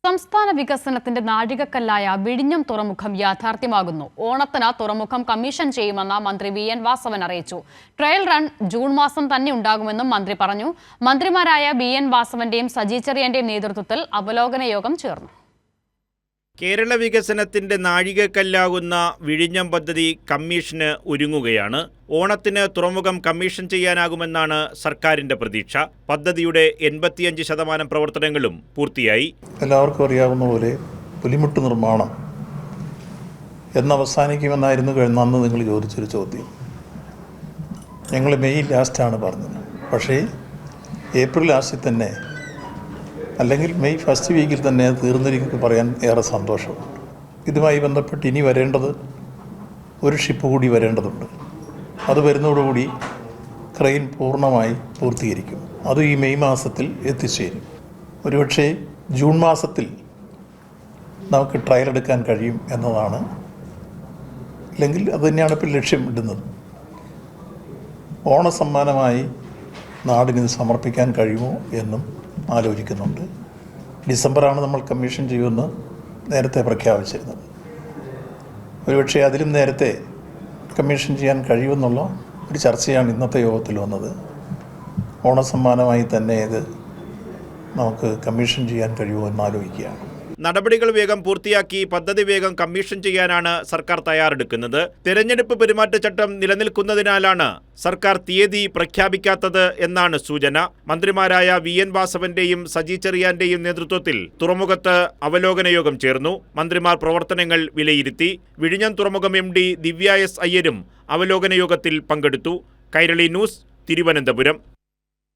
സംസ്ഥാന വികസനത്തിന്റെ നാഴികക്കല്ലായ വിഴിഞ്ഞം തുറമുഖം യാഥാർത്ഥ്യമാകുന്നു. ഓണത്തിന് തുറമുഖം കമ്മീഷൻ ചെയ്യുമെന്ന് മന്ത്രി വി.എൻ. വാസവൻ അറിയിച്ചു. ട്രയൽ റൺ ജൂൺ മാസം തന്നെ ഉണ്ടാകുമെന്നും മന്ത്രി പറഞ്ഞു. മന്ത്രിമാരായ വി.എൻ. വാസവന്റെയും സജി ചെറിയാന്റെയും നേതൃത്വത്തിൽ അവലോകന യോഗം ചേർന്നു. കേരള വികസനത്തിന്റെ നാഴികക്കല്ലാകുന്ന വിഴിഞ്ഞം പദ്ധതി കമ്മീഷന് ഒരുങ്ങുകയാണ്. ഓണത്തിന് തുറമുഖം കമ്മീഷൻ ചെയ്യാനാകുമെന്നാണ് സർക്കാരിന്റെ പ്രതീക്ഷ. പദ്ധതിയുടെ 85% പ്രവർത്തനങ്ങളും പൂർത്തിയായി. എല്ലാവർക്കും അറിയാവുന്ന പോലെ പുലിമുട്ട് നിർമ്മാണം എന്നവസാനിക്കുമെന്നായിരുന്നു അന്ന് നിങ്ങൾ ചോദിച്ചൊരു ചോദ്യം. ഞങ്ങൾ മെയ് ലാസ്റ്റാണ് പറഞ്ഞത്. പക്ഷേ ഏപ്രിൽ ലാസ്റ്റിൽ തന്നെ, അല്ലെങ്കിൽ മെയ് ഫസ്റ്റ് വീക്കിൽ തന്നെ തീർന്നിരിക്കുന്നത് പറയാൻ ഏറെ സന്തോഷമുണ്ട്. ഇതുമായി ബന്ധപ്പെട്ട് ഇനി വരേണ്ടത് ഒരു ഷിപ്പ് കൂടി വരേണ്ടതുണ്ട്. അത് വരുന്നതോടുകൂടി ക്രെയിൻ പൂർണ്ണമായി പൂർത്തീകരിക്കും. അത് ഈ മെയ് മാസത്തിൽ എത്തിച്ചേരും. ഒരുപക്ഷെ ജൂൺ മാസത്തിൽ നമുക്ക് ട്രയൽ എടുക്കാൻ കഴിയും എന്നതാണ്, അല്ലെങ്കിൽ അത് തന്നെയാണ് ഇപ്പോൾ ലക്ഷ്യമിടുന്നത്. ഓണസമ്മാനമായി നാടിന് സമർപ്പിക്കാൻ കഴിയുമോ എന്നും ആലോചിക്കുന്നുണ്ട്. ഡിസംബറാണ് നമ്മൾ കമ്മീഷൻ ചെയ്യുമെന്ന് നേരത്തെ പ്രഖ്യാപിച്ചിരുന്നത്. ഒരുപക്ഷെ അതിലും നേരത്തെ കമ്മീഷൻ ചെയ്യാൻ കഴിയുമെന്നുള്ള ഒരു ചർച്ചയാണ് ഇന്നത്തെ യോഗത്തിൽ വന്നത്. ഓണസമ്മാനമായി തന്നെ ഇത് നമുക്ക് കമ്മീഷൻ ചെയ്യാൻ കഴിയുമോ എന്ന് ആലോചിക്കുകയാണ്. നടപടികൾ വേഗം പൂർത്തിയാക്കി പദ്ധതി വേഗം കമ്മീഷൻ ചെയ്യാനാണ് സർക്കാർ തയ്യാറെടുക്കുന്നത്. തെരഞ്ഞെടുപ്പ് പെരുമാറ്റച്ചട്ടം നിലനിൽക്കുന്നതിനാലാണ് സർക്കാർ തീയതി പ്രഖ്യാപിക്കാത്തത് എന്നാണ് സൂചന. മന്ത്രിമാരായ വി.എൻ. വാസവന്റെയും സജി ചെറിയാന്റെയും നേതൃത്വത്തിൽ തുറമുഖത്ത് അവലോകന യോഗം ചേർന്നു. മന്ത്രിമാർ പ്രവർത്തനങ്ങൾ വിലയിരുത്തി. വിഴിഞ്ഞം തുറമുഖം MD ദിവ്യ S. അയ്യരും അവലോകന യോഗത്തിൽ പങ്കെടുത്തു. കൈരളി ന്യൂസ്, തിരുവനന്തപുരം.